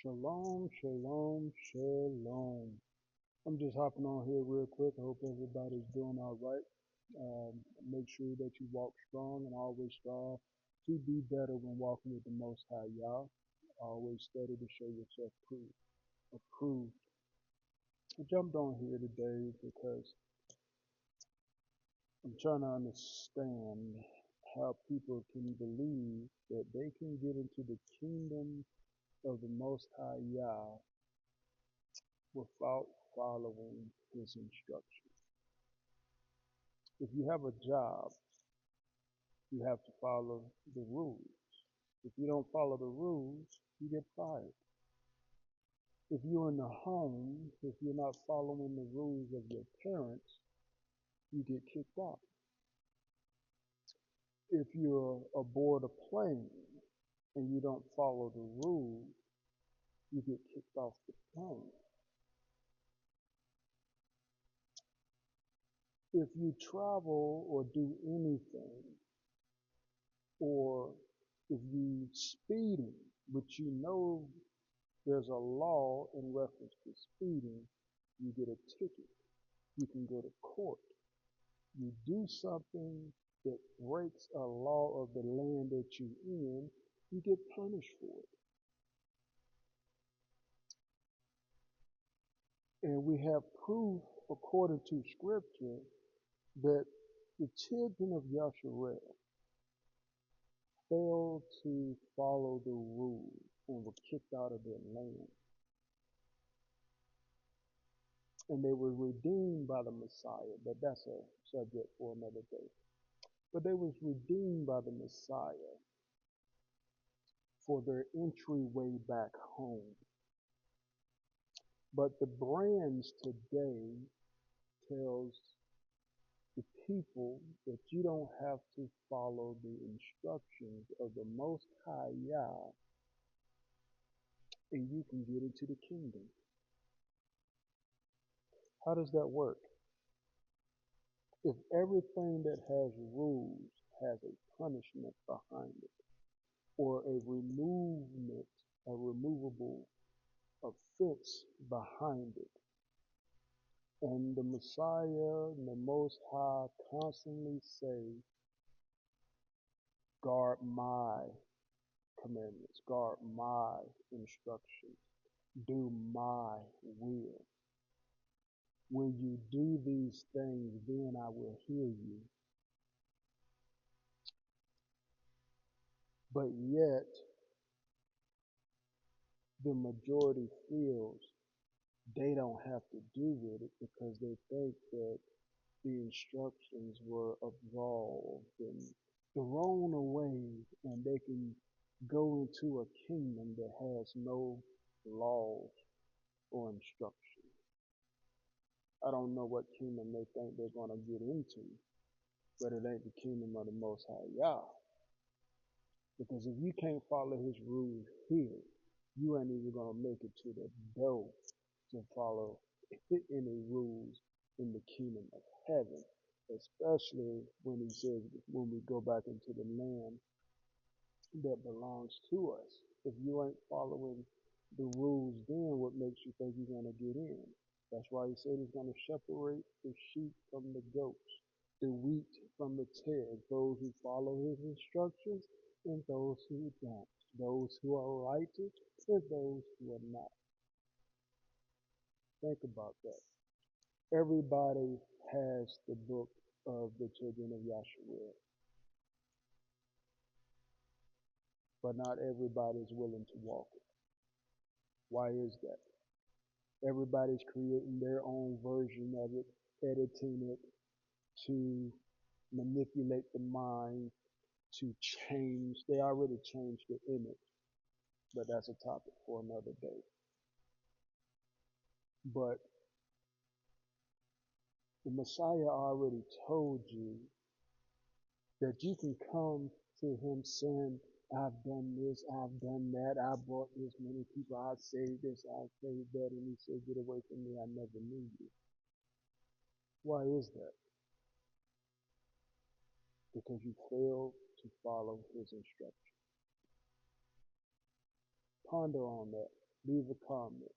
Shalom, shalom, shalom. I'm just hopping on here real quick. I hope everybody's doing all right. Make sure that you walk strong and always strive to be better when walking with the Most High Yah. Always study to show yourself approved. I jumped on here today because I'm trying to understand how people can believe that they can get into the kingdom of the Most High Yah without following his instructions. If you have a job, you have to follow the rules. If you don't follow the rules, you get fired. If you're in the home, if you're not following the rules of your parents, you get kicked out. If you're aboard a plane and you don't follow the rules, you get kicked off the plane. If you travel or do anything, or if you speeding, which you know there's a law in reference to speeding, you get a ticket. You can go to court. You do something that breaks a law of the land that you're in, you get punished for it. And we have proof, according to scripture, that the children of Yasharel failed to follow the rules and were kicked out of their land. And they were redeemed by the Messiah, but that's a subject for another day. But they was redeemed by the Messiah for their entryway back home. But the brands today tells the people that you don't have to follow the instructions of the Most High Yah and you can get into the kingdom. How does that work? If everything that has rules has a punishment behind it, or a removable offense behind it, and the Messiah and the Most High constantly say, guard my commandments, guard my instructions, do my will. When you do these things, then I will hear you. But yet, the majority feels they don't have to do with it because they think that the instructions were absolved and thrown away and they can go into a kingdom that has no laws or instruction. I don't know what kingdom they think they're going to get into, but it ain't the kingdom of the Most High Yah. Because if you can't follow his rules here, you ain't even going to make it to the door to follow any rules in the kingdom of heaven, especially when he says, when we go back into the land that belongs to us. If you ain't following the rules, then what makes you think you're going to get in? That's why he said he's going to separate the sheep from the goats, the wheat from the tares, those who follow his instructions and those who don't, those who are righteous and those who are not. Think about that. Everybody has the book of the children of Yasharel, but not everybody is willing to walk it. Why is that? Everybody's creating their own version of it, editing it to manipulate the mind, to change. They already changed the image, but that's a topic for another day. But the Messiah already told you that you can come to him saying, I've done this, I've done that, I brought this many people, I saved this, I saved that, and he said, get away from me, I never knew you. Why is that? Because you failed to follow his instructions. Ponder on that. Leave a comment.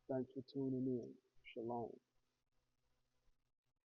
Thanks for tuning in. Shalom.